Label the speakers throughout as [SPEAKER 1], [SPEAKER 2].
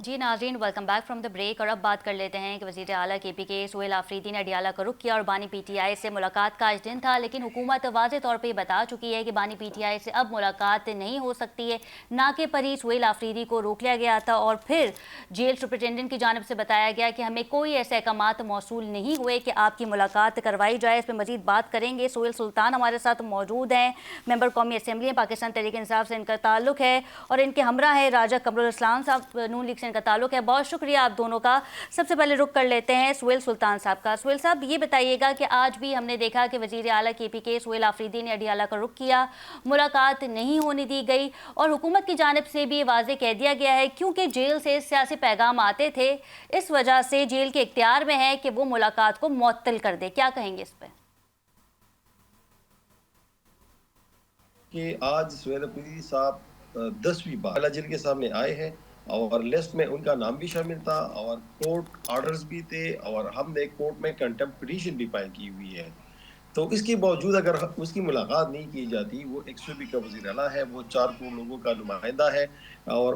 [SPEAKER 1] जी नाज़रीन, welcome back from the break. और अब बात कर लेते हैं कि वज़ीर आला KPK सुहेल आफरीदी ने अडियाला का रुख किया और बानी PTI से मुलाकात का आज दिन था, लेकिन हुकूमत वाज़े तौर पे बता चुकी है कि बानी PTI से अब मुलाकात नहीं हो सकती है। नाके पर ही सुहेल आफरीदी को रोक लिया गया था और फिर जेल सुपरिटेंडेंट की जानिब से बताया गया कि हमें कोई ऐसे अहकामात मौसूल नहीं हुए कि आपकी मुलाकात करवाई जाए। इस पर मज़ीद बात करेंगे। सोहेल सुल्तान हमारे साथ मौजूद हैं, मेंबर कौमी असम्बली है, पाकिस्तान तहरीक इंसाफ से इनका ताल्लुक है, और इनके हमरा है राजा कमरुल इस्लाम साहब, नून लीग से इनका ताल्लुक है। बहुत शुक्रिया आप दोनों का। सबसे पहले रुख कर लेते हैं सोहेल सुल्तान साहब का। सोहेल साहब, ये बताइएगा कि आज भी हमने देखा कि वज़ीर आला KPK सुहेल आफरीदी ने अडियाला का रुख किया, मुलाकात नहीं होने दी गई और हुकूमत की जानिब से भी ये वाज़े कह दिया गया है क्योंकि जेल से सियासी पैगाम आते थे, इस वजह से जेल के इख्तियार में है कि वो मुलाकात को मुअत्तल कर दे। क्या कहेंगे इस पर?
[SPEAKER 2] कि आज सुहेल आफरीदी साहब 10वीं बार जेल के सामने आए हैं और लिस्ट में उनका नाम भी शामिल था और कोर्ट ऑर्डर्स भी थे और हमने कोर्ट में कंटेम्प्ट पिटीशन भी फाइल की हुई है। तो इसके बावजूद अगर उसकी मुलाकात नहीं की जाती, वो एक सूबे का वज़ीर आला है, वो 4 करोड़ लोगों का नुमाइंदा है और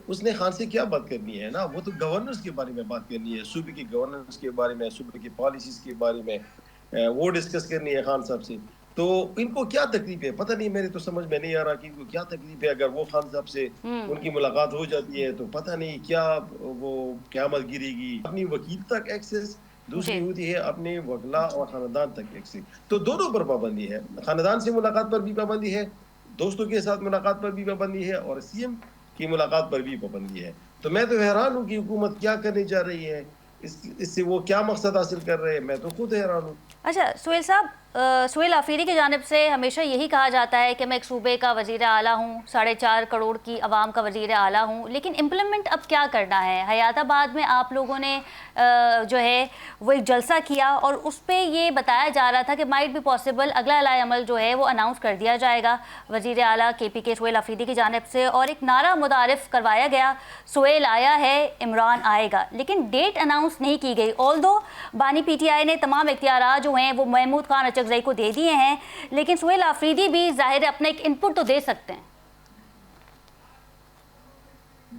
[SPEAKER 2] उसने खान से क्या बात करनी है ना, वो तो गवर्नेंस के बारे में बात करनी है, सूबे की गवर्नेंस के बारे में, सूबे की पॉलिसीज के बारे में वो डिस्कस करनी है खान साहब से। तो इनको क्या तकलीफ है, पता नहीं, मेरे तो समझ में नहीं आ रहा कि इनको क्या तकलीफ है। अगर वो खान साहब से उनकी मुलाकात हो जाती है तो पता नहीं क्या वो क़यामत गिरेगी। अपनी वकील तक एक्सेस, दूसरी होती है अपने वकला और खानदान तक एक्सेस। तो दोनों पर पाबंदी है, खानदान से मुलाकात पर भी पाबंदी है, दोस्तों के साथ मुलाकात पर भी पाबंदी है और CM की मुलाकात पर भी पाबंदी है। तो मैं तो हैरान हूँ कि हुकूमत क्या करने जा रही है, इससे वो क्या मकसद हासिल कर रहे हैं, मैं तो खुद हैरान हूँ।
[SPEAKER 1] अच्छा सोहेल साहब, सुहेल आफरीदी की जानिब से हमेशा यही कहा जाता है कि मैं एक सूबे का वज़ीर आला हूँ, 4.5 करोड़ की आवाम का वज़ीर आला हूँ, लेकिन इम्प्लीमेंट अब क्या करना है? हयाताबाद में आप लोगों ने जो है वो एक जलसा किया और उस पर ये बताया जा रहा था कि माइट भी पॉसिबल अगला अलाए अमल जो है वो अनाउंस कर दिया जाएगा वज़ीर आला KPK सुहेल आफरीदी की जानिब से, और एक नारा मुतारिफ करवाया गया, सुहेल आया है इमरान आएगा, लेकिन डेट अनाउंस नहीं की गई। ऑल्दो बानी PTI ने तमाम इख्तियार जो हैं वो महमूद खान अचकज़ई को दे दिए हैं, लेकिन सुहेल आफरीदी भी ज़ाहिर अपना एक इनपुट तो दे सकते हैं।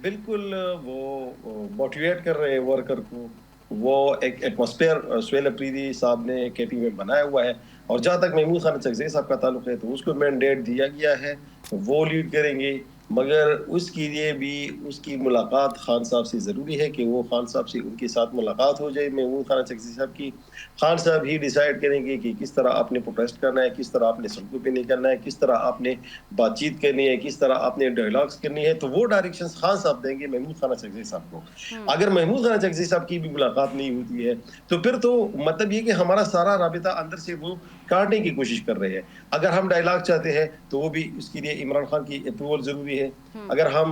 [SPEAKER 2] बिल्कुल, वो मोटिवेट कर रहे हैं वर्कर को, वो एक एटमॉस्फेयर सुहेल आफरीदी साहब ने KP में बनाया हुआ है और जहाँ तक महमूद खान अचकज़ई साहब का ताल्लुक है तो उसको मैंडेट दिया गया है, वो लीड करेंगे, मगर उसके लिए भी उसकी मुलाकात खान साहब से ज़रूरी है कि वो खान साहब से उनके साथ मुलाकात हो जाए, महमूद खान अचकज़ई साहब की। खान साहब ही डिसाइड करेंगे कि किस तरह आपने प्रोटेस्ट करना है, किस तरह आपने सड़कों पे निकलना है, किस तरह आपने बातचीत करनी है, किस तरह आपने डायलॉग्स करनी है। तो वो डायरेक्शंस खान साहब देंगे महमूद खान अचकज़ई साहब को। अगर महमूद खान अचकज़ई साहब की भी मुलाकात नहीं होती है तो फिर तो मतलब ये कि हमारा सारा राबिता अंदर से वो काटने की कोशिश कर रहे हैं। अगर हम डायलॉग चाहते हैं तो वो भी उसके लिए इमरान खान की अप्रूवल जरूरी है। अगर हम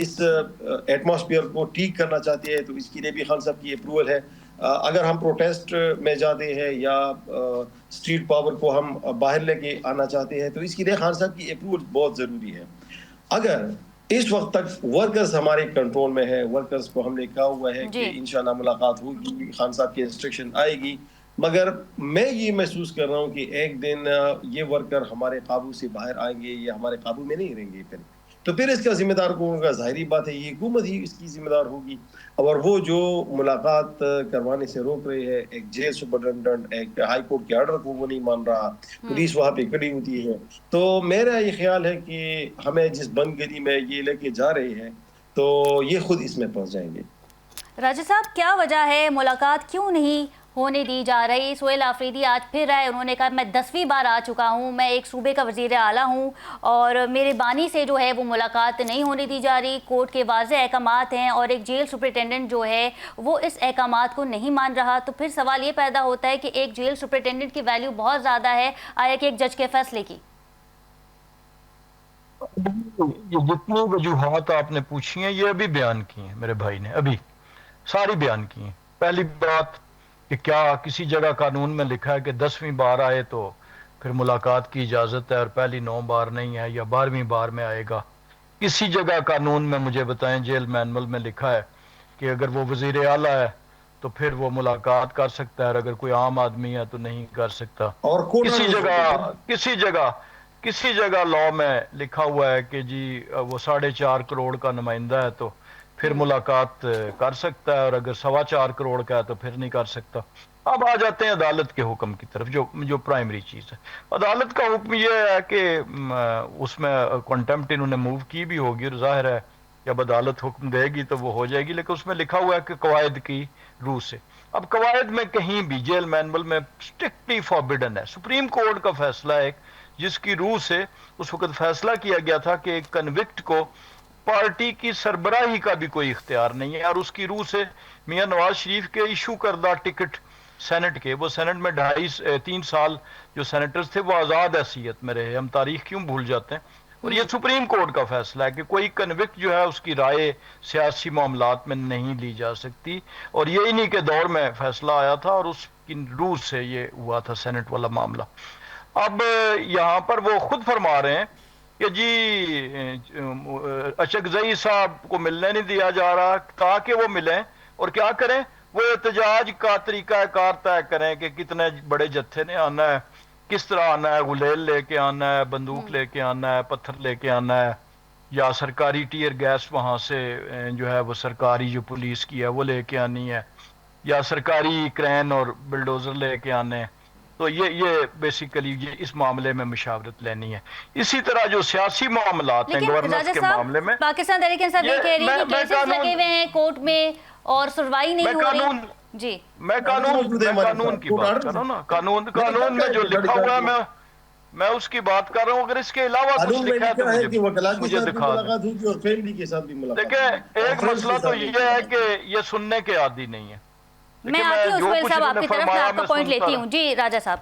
[SPEAKER 2] इस एटमॉस्फेयर को ठीक करना चाहते हैं तो इसके लिए भी खान साहब की अप्रूवल है। अगर हम प्रोटेस्ट में जाते हैं या स्ट्रीट पावर को हम बाहर लेके आना चाहते हैं तो इसके लिए खान साहब की अप्रूवल बहुत ज़रूरी है। अगर इस वक्त तक वर्कर्स हमारे कंट्रोल में है, वर्कर्स को हमने कहा हुआ है कि इंशाल्लाह मुलाकात होगी, खान साहब की इंस्ट्रक्शन आएगी, मगर मैं ये महसूस कर रहा हूँ कि एक दिन ये वर्कर हमारे काबू से बाहर आएंगे, ये हमारे काबू में नहीं रहेंगे फिर इसका जिम्मेदार कौन होगा? जाहिर बात है ये हुकूमत ही इसकी जिम्मेदार होगी। और वो जो मुलाकात करवाने से रोक रहे हैं, एक जेल सुपरिटेंडेंट, एक हाई कोर्ट के ऑर्डर को वो नहीं मान रहा, पुलिस वहाँ पे खड़ी होती है। तो मेरा ये ख्याल है कि हमें जिस बंद गली में ये लेके जा रहे हैं तो ये खुद इसमें फंस जाएंगे।
[SPEAKER 1] राजा साहब, क्या वजह है, मुलाकात क्यों नहीं होने दी जा रही? सुहेल आफरीदी आज फिर आए, उन्होंने कहा मैं 10वीं बार आ चुका हूँ, मैं एक सूबे का वज़ीर आला हूँ और मेरे बानी से जो है वो मुलाकात नहीं होने दी जा रही, कोर्ट के वाज़े अहकामात हैं और एक जेल सुपरिटेंडेंट जो है वो इस अहकामात को नहीं मान रहा। तो फिर सवाल ये पैदा होता है कि एक जेल सुपरिटेंडेंट की वैल्यू बहुत ज़्यादा है आया कि एक जज के फैसले की।
[SPEAKER 3] ये जितनी वजूहात आपने पूछी हैं ये अभी बयान की हैं, मेरे भाई ने अभी सारी बयान की हैं। पहली बात कि क्या किसी जगह कानून में लिखा है कि 10वीं बार आए तो फिर मुलाकात की इजाज़त है और पहली 9 बार नहीं है या 12वीं बार में आएगा? किसी जगह कानून में मुझे बताएं, जेल मैनुअल में लिखा है कि अगर वो वज़ीर आला है तो फिर वो मुलाकात कर सकता है और अगर कोई आम आदमी है तो नहीं कर सकता?
[SPEAKER 2] और
[SPEAKER 3] किसी जगह लॉ में लिखा हुआ है कि जी वो 4.5 करोड़ का नुमाइंदा है तो پھر ملاقات کر سکتا ہے، اور اگر 4.25 کروڑ کا ہے تو پھر نہیں کر سکتا۔ اب آ جاتے ہیں عدالت کے حکم کی طرف، جو پرائمری چیز ہے۔ عدالت کا حکم یہ ہے کہ اس میں کنٹمپٹ انہوں نے موو کی بھی ہوگی، اور ظاہر ہے جب عدالت حکم دے گی تو وہ ہو جائے گی، لیکن اس میں لکھا ہوا ہے کہ قواعد کی روح سے۔ اب قواعد میں کہیں بھی جیل مینول میں اسٹرکٹلی فاربیڈن ہے۔ سپریم کورٹ کا فیصلہ ہے جس کی روح سے اس وقت فیصلہ کیا گیا تھا کہ ایک کنوکٹ کو پارٹی کی سربراہی کا بھی کوئی اختیار نہیں ہے، اور اس کی روح سے میاں نواز شریف کے ایشو کردہ ٹکٹ سینٹ کے، وہ سینٹ میں 3 سال جو سینیٹرز تھے وہ آزاد حیثیت میں رہے۔ ہم تاریخ کیوں بھول جاتے ہیں؟ اور یہ سپریم کورٹ کا فیصلہ ہے کہ کوئی کنوکٹ جو ہے اس کی رائے سیاسی معاملات میں نہیں لی جا سکتی، اور یہ انہی کے دور میں فیصلہ آیا تھا، اور اس کی روح سے یہ ہوا تھا سینٹ والا معاملہ۔ اب یہاں پر وہ خود فرما رہے ہیں کہ جی اچکزئی صاحب کو ملنے نہیں دیا جا رہا، تاکہ وہ ملیں اور کیا کریں، وہ احتجاج کا طریقہ کار طے کریں کہ کتنے بڑے جتھے نے آنا ہے، کس طرح آنا ہے، غلیل لے کے آنا ہے، بندوق لے کے آنا ہے، پتھر لے کے آنا ہے، یا سرکاری ٹیئر گیس وہاں سے جو ہے وہ سرکاری جو پولیس کی ہے وہ لے کے آنی ہے، یا سرکاری کرین اور بلڈوزر لے کے آنے ہیں۔ تو یہ بیسیکلی اس معاملے میں مشاورت لینی ہے۔ اسی طرح جو سیاسی معاملات ہیں
[SPEAKER 1] لیکن
[SPEAKER 3] گورننس
[SPEAKER 1] راجہ
[SPEAKER 3] کے
[SPEAKER 1] صاحب،
[SPEAKER 3] معاملے میں،
[SPEAKER 1] پاکستان تحریک انصاف یہ کہہ رہی ہے کہ کیسز لگے ہوئے ہیں کورٹ میں اور سنوائی نہیں ہو رہی۔ جی
[SPEAKER 3] میں قانون کی بات کر رہا ہوں نا، قانون میں جو لکھا ہوا ہے میں اس کی بات کر رہا ہوں۔ اگر اس کے علاوہ کچھ لکھا ہے تو مجھے دکھا دیں۔
[SPEAKER 2] اور فیملی کے ساتھ بھی ملاقات۔
[SPEAKER 3] دیکھیں ایک مسئلہ تو یہ ہے کہ یہ سننے کے عادی نہیں ہے۔
[SPEAKER 1] میں آتی ہوں سہیل صاحب آپ کی طرف، میں آپ کا پوائنٹ لیتی ہوں۔ جی راجہ صاحب،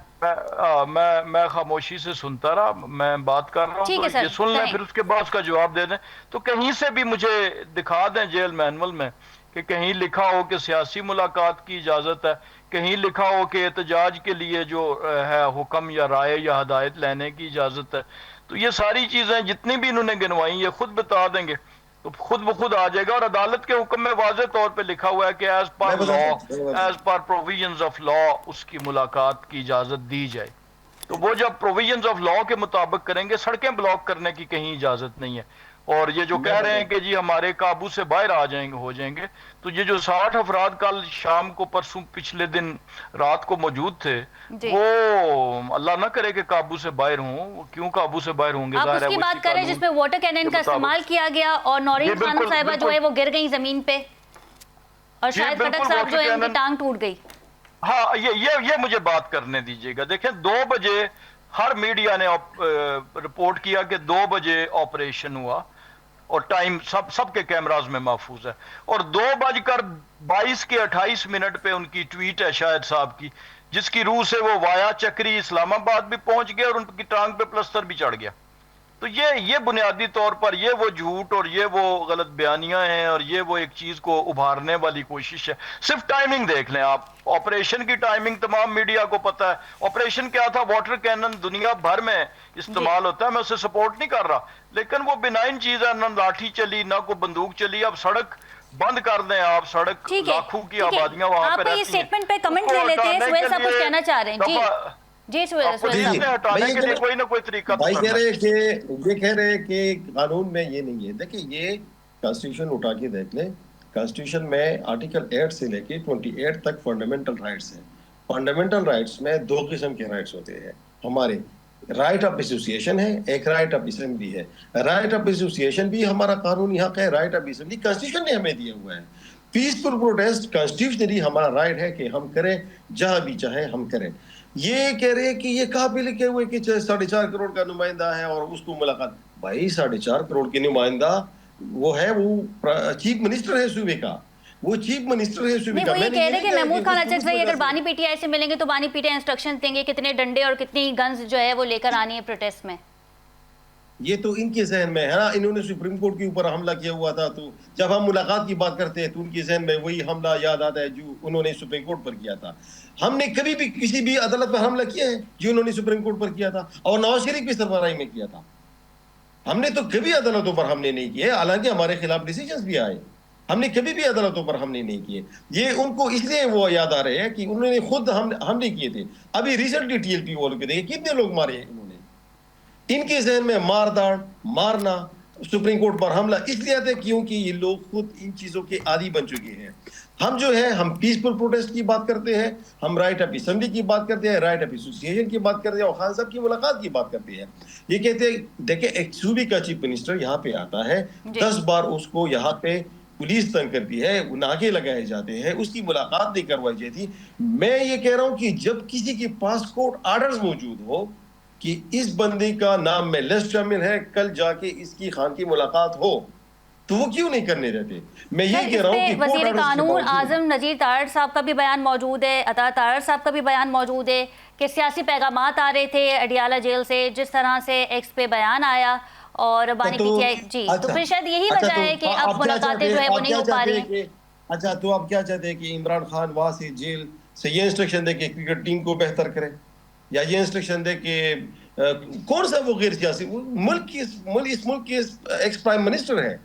[SPEAKER 3] میں خاموشی سے سنتا رہا، میں بات کر رہا ہوں تو یہ سن لیں، پھر اس کے بعد اس کا جواب دے دیں۔ تو کہیں سے بھی مجھے دکھا دیں جیل مینول میں کہ کہیں لکھا ہو کہ سیاسی ملاقات کی اجازت ہے، کہیں لکھا ہو کہ احتجاج کے لیے جو ہے حکم یا رائے یا ہدایت لینے کی اجازت ہے۔ تو یہ ساری چیزیں جتنی بھی انہوں نے گنوائی یہ خود بتا دیں گے تو خود بخود آ جائے گا۔ اور عدالت کے حکم میں واضح طور پہ لکھا ہوا ہے کہ as per law, as per provisions of law اس کی ملاقات کی اجازت دی جائے۔ تو وہ جب پروویژنز آف لا کے مطابق کریں گے، سڑکیں بلاک کرنے کی کہیں اجازت نہیں ہے۔ اور یہ جو کہہ رہے ہیں کہ جی ہمارے قابو سے باہر آ جائیں گے، ہو جائیں گے، تو یہ جو 60 افراد کل شام کو پرسوں پچھلے دن رات کو موجود تھے، وہ اللہ نہ کرے کہ قابو سے باہر ہوں۔ وہ کیوں قابو سے باہر ہوں گے؟
[SPEAKER 1] آپ اس کی بات کر رہے ہیں جس میں واٹر کینن کا استعمال کیا گیا اور نورین خانم صاحبہ جو ہے وہ گر گئی زمین پہ، اور شاید کٹک صاحب جو ہے ان کی ٹانگ ٹوٹ گئی۔
[SPEAKER 3] ہاں یہ مجھے بات کرنے دیجئے گا۔ دیکھیں 2 بجے ہر میڈیا نے رپورٹ کیا کہ 2 بجے آپریشن ہوا، اور ٹائم سب کے کیمراز میں محفوظ ہے، اور 2:22 پہ ان کی ٹویٹ ہے شاہد صاحب کی، جس کی روح سے وہ وایا چکری اسلام آباد بھی پہنچ گیا اور ان کی ٹانگ پہ پلستر بھی چڑھ گیا۔ تو یہ بنیادی طور پر یہ وہ جھوٹ اور یہ وہ غلط بیانیاں ہیں، اور یہ وہ ایک چیز کو ابھارنے والی کوشش ہے۔ صرف ٹائمنگ دیکھ لیں آپ، آپریشن کی ٹائمنگ تمام میڈیا کو پتا ہے۔ آپریشن کیا تھا؟ واٹر کینن دنیا بھر میں استعمال ہوتا ہے، میں اسے سپورٹ نہیں کر رہا، لیکن وہ بنائن چیز ہے، نہ لاٹھی چلی نہ کوئی بندوق چلی۔ اب سڑک بند کر دیں آپ، سڑک لاکھوں کی آبادیاں وہاں پہ رہتی ہیں۔
[SPEAKER 1] آپ یہ سٹیٹمنٹ پہ کمنٹ لے لیتے ہیں، سہیل صاحب کچھ کہنا چاہ رہے ہیں۔ جی سہیل صاحب،
[SPEAKER 3] ہٹانے کے لیے کوئی نہ کوئی طریقہ
[SPEAKER 2] بھائی کہہ رہے ہیں کہ قانون میں یہ نہیں ہے۔ دیکھیں یہ کانسٹیٹیوشن اٹھا کے دیکھ لیں، کانسٹیٹیوشن میں آرٹیکل 8 سے لے کے 28 تک فنڈامنٹل رائٹس ہیں۔ فنڈامنٹل رائٹس میں 2 قسم کے رائٹس ہوتے ہیں ہمارے، رائٹ آف ایسوسیشن ہے، ایک رائٹ آف اسمبلی ہے۔ رائٹ آف ایسوسیشن بھی ہمارا قانونی حق ہے، رائٹ آف اسمبلی کانسٹیٹیوشن نے ہمیں دیا ہوا ہے۔ پیسفل پروٹیسٹ کانسٹیٹیوشنلی ہمارا رائٹ ہے کہ ہم کریں، جہاں بھی چاہیں ہم کریں۔ یہ کہہ رہے ہیں کہ یہ کہاں پہ لکھے ہوئے کہ 4.5 کروڑ کا نمائندہ ہے اور اس کو ملاقات، بھائی 4.5 کروڑ کے نمائندہ وہ ہے، وہ چیف منسٹر ہے صوبے کا، وہ چیف منسٹر ہے صوبے کا۔
[SPEAKER 1] وہ یہ کہہ رہے ہیں کہ محمود خان اچکزئی اگر بانی پی ٹی آئی سے ملیں گے تو بانی پی ٹی آئی انسٹرکشن دیں گے کتنے ڈنڈے اور کتنی گنز جو ہے وہ لے کر آنی ہے پروٹیسٹ میں۔
[SPEAKER 2] یہ تو ان کے ذہن میں ہے نا، انہوں نے سپریم کورٹ کے اوپر حملہ کیا ہوا تھا، تو جب ہم ملاقات کی بات کرتے ہیں تو ان کے ذہن میں وہی حملہ یاد آتا ہے جو انہوں نے سپریم کورٹ پر کیا تھا۔ ہم نے کبھی بھی کسی بھی عدالت پر حملہ کیا ہے جو انہوں نے سپریم کورٹ پر کیا تھا اور نواز شریف کی سربراہی میں کیا تھا؟ ہم نے تو کبھی عدالتوں پر حملے نہیں کیے، حالانکہ ہمارے خلاف ڈیسیجنز بھی آئے، ہم نے کبھی بھی عدالتوں پر حملے نہیں کیے۔ یہ ان کو اس لیے وہ یاد آ رہے ہیں کہ انہوں نے خود حملے کیے تھے۔ ابھی ریسنٹلی TLP والوں کے دیکھیں کتنے لوگ مارے ہیں انہوں نے۔ ان کے ذہن میں مار داڑ، مارنا، सुप्रीम कोर्ट पर हमला इसलिए आते हैं क्योंकि ये लोग खुद इन चीजों के आदी बन चुके हैं। हम जो है हम पीसफुल प्रोटेस्ट की बात करते हैं, हम राइट ऑफ असेंबली की बात करते हैं, राइट ऑफ एसोसिएशन की बात करते हैं और खान साहब की मुलाकात की बात करते हैं। ये कहते हैं देखिए एक सूबे का चीफ मिनिस्टर यहाँ पे आता है, 10 बार उसको यहाँ पे पुलिस तंग करती है, नाके लगाए जाते हैं, उसकी मुलाकात नहीं करवाई जाती। मैं ये कह रहा हूँ कि जब किसी के पास कोर्ट आर्डर्स मौजूद हो कि इस बंदे का नाम में लिस्ट शामिल है, कल जाके इसकी खान की मुलाकात हो, तो वो क्यों नहीं करने रहते? मैं ये कह रहा हूँ कि
[SPEAKER 1] वजीर कानून आजम नजीर तारड़ साहब का भी बयान मौजूद है, अता तारड़ साहब का भी बयान मौजूद है कि सियासी पैगामात आ रहे थे अडियाला जेल से, जिस तरह से एक्स पे बयान आया और बानी पीटीआई जी, तो फिर शायद यही वजह है कि अब मुलाकातें जो है वो नहीं हो पा रही हैं।
[SPEAKER 2] अच्छा, तो आप क्या चाहते हैं कि इमरान खान वहां से जेल से ये इंस्ट्रक्शन दे कि क्रिकेट टीम को बेहतर करे, या ये इंस्ट्रक्शन दे कि कौन सा वो गैर सियासी इस मुल्क के एक्स प्राइम मिनिस्टर है,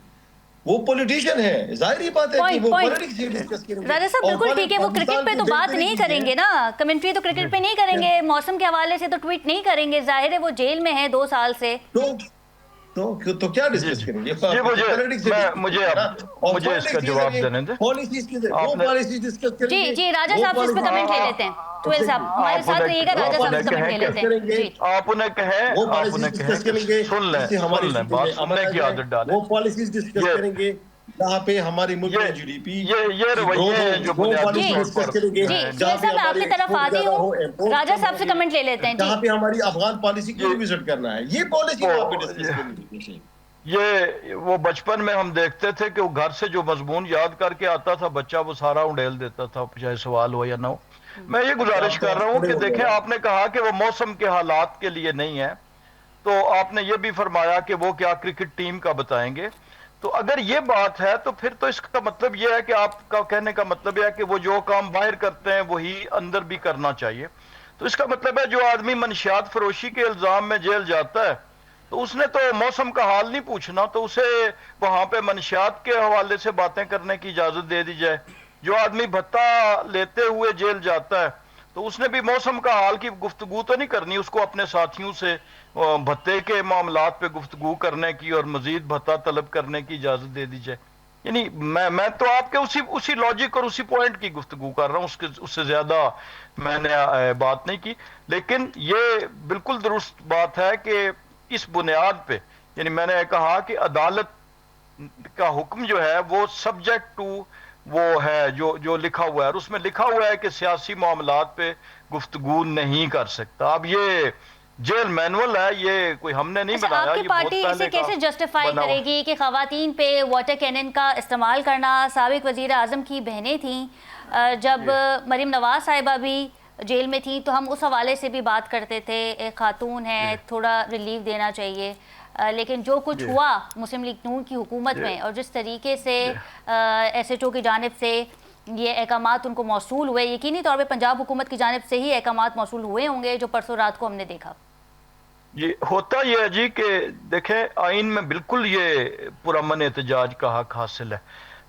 [SPEAKER 2] वो पॉलिटिशियन है, जाहिर ही बात है कि वो पॉलिटिक्स से डिस्कस करेंगे।
[SPEAKER 1] राजा साहब बिल्कुल ठीक है, वो क्रिकेट पे तो बात नहीं करेंगे ना, कमेंट्री तो क्रिकेट पे नहीं करेंगे, मौसम के हवाले से तो ट्वीट नहीं करेंगे, जाहिर है वो जेल में है 2 साल से,
[SPEAKER 2] तो क्या डिस्कस करेंगे?
[SPEAKER 3] मुझे इसका जवाब देने दे।
[SPEAKER 1] जी जी, राजा साहब इस पे कमेंट ले लेते हैं। ट्वेल साहब हमारे साथ रहिएगा, राजा साहब इस कमेंट ले लेते हैं।
[SPEAKER 3] आप उन्हें कहें, सुन लें बात सुनने की आदत डालें।
[SPEAKER 2] वो पॉलिसीज डिस्कस करेंगे जहाँ पे हमारी मुल्क में जीडीपी
[SPEAKER 3] ये रवैये जो बुनियादी तौर पर
[SPEAKER 1] जी साहब मैं आपकी तरफ आती हूँ, राजा साहब से कमेंट ले लेते हैं।
[SPEAKER 2] जहाँ पे हमारी अफगान पॉलिसी को रिविजिट करना है, ये पॉलिसी वहाँ पे डिस्कस करनी।
[SPEAKER 3] ये वो बचपन में हम देखते थे कि वो घर से जो मजमून याद करके आता था बच्चा, वो सारा उड़ेल देता था, चाहे सवाल हो या ना हो। मैं ये गुजारिश कर रहा हूँ कि देखें, आपने कहा कि वो मौसम के हालात के लिए नहीं है, तो आपने ये भी फरमाया कि वो क्या क्रिकेट टीम का बताएंगे। तो अगर ये बात है तो फिर तो इसका मतलब ये है कि आपका कहने का मतलब यह है कि वो जो काम बाहर करते हैं वही अंदर भी करना चाहिए। तो इसका मतलब है जो आदमी मनशियात फरोशी के इल्जाम में जेल जाता है तो उसने तो मौसम का हाल नहीं पूछना, तो उसे वहां पे मनशियात के हवाले से बातें करने की इजाजत दे दी जाए। जो आदमी भत्ता लेते हुए जेल जाता है तो उसने भी मौसम का हाल की गुफ्तगू तो नहीं करनी, उसको अपने साथियों से भत्ते के मामलात पे गुफ्तगू करने की और मजीद भत्ता तलब करने की इजाजत दे दी जाए। यानी मैं तो आपके उसी लॉजिक और उसी पॉइंट की गुफ्तगू कर रहा हूँ, उससे ज्यादा मैंने बात नहीं की। लेकिन ये बिल्कुल दुरुस्त बात है कि इस बुनियाद पे, यानी मैंने कहा कि अदालत का हुक्म जो है वो सब्जेक्ट टू वो है जो लिखा हुआ है, और उसमें लिखा हुआ है कि सियासी मामलात पे गुफ्तगू नहीं कर सकता। अब ये जेल मैनुअल है, ये कोई हमने नहीं बनाया।
[SPEAKER 1] आपकी पार्टी इसे कैसे जस्टिफाई करेगी कि खवातीन पे वाटर कैनन का इस्तेमाल करना? साबिक वजीर आजम की बहनें थीं, जब मरीम नवाज साहिबा भी जेल में थी तो हम उस हवाले से भी बात करते थे, एक खातून है, थोड़ा रिलीफ देना चाहिए। लेकिन जो कुछ हुआ मुस्लिम लीग नून की हुकूमत में और जिस तरीके से SHO की जानिब से ये अहकामात उनको मौसूल हुए, यकीनी तौर पे पंजाब हुकूमत की जानिब से ही अहकामात मौसूल हुए होंगे जो परसों रात को हमने देखा।
[SPEAKER 3] ये होता ये है जी कि देखें, आइन में बिल्कुल ये पुरअमन एहतजाज का हक हासिल है,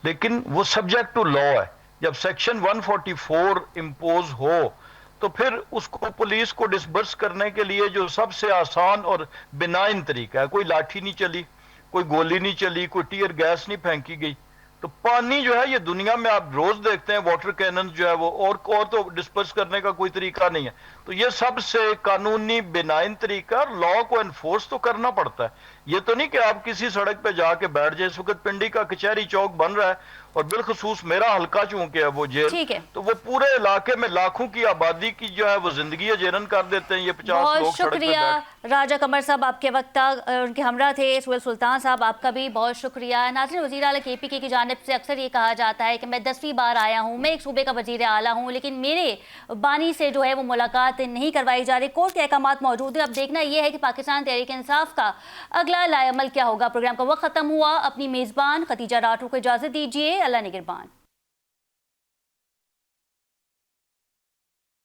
[SPEAKER 3] लेकिन वो सब्जेक्ट टू लॉ है। जब सेक्शन 144 इम्पोज हो तो फिर उसको पुलिस को डिसबर्स करने के लिए जो सबसे आसान और बिनाइन तरीका है, कोई लाठी नहीं चली, कोई गोली नहीं चली, कोई टीयर गैस नहीं फेंकी गई, तो पानी जो है ये दुनिया में आप रोज देखते हैं वाटर कैनन जो है वो, और तो डिस्पर्स करने का कोई तरीका नहीं है। तो ये सबसे कानूनी बिनाइन तरीका, लॉ को एनफोर्स तो करना पड़ता है। ये तो नहीं कि आप किसी सड़क पे जाके बैठ जाए। इस वक्त पिंडी का कचहरी चौक बन रहा है और बिलखसूस मेरा हल्का चूंकि है वो जेल, तो वो पूरे इलाके में लाखों की आबादी की जो है वो जिंदगी अजेरन कर देते हैं। ये 50 लोग
[SPEAKER 1] शुक्रिया राजा कमर साहब, आपके वक्त उनके हमरा थे सुहेल सुल्तान साहब, आपका भी बहुत शुक्रिया। नाज़रीन, वज़ीर आला KPK की जानिब से अक्सर ये कहा जाता है कि मैं 10वीं बार आया हूँ, मैं एक सूबे का वज़ीर आला हूँ, लेकिन मेरे बानी से जो है वो मुलाकात नहीं करवाई जा रही। कोर्ट के अहकामात मौजूद है। अब देखना यह है कि पाकिस्तान तहरीक इंसाफ का अगला लाएअमल क्या होगा। प्रोग्राम का वक्त खत्म हुआ। अपनी मेज़बान खतीजा राठौर को इजाज़त दीजिए। अल्लाह निगहबान।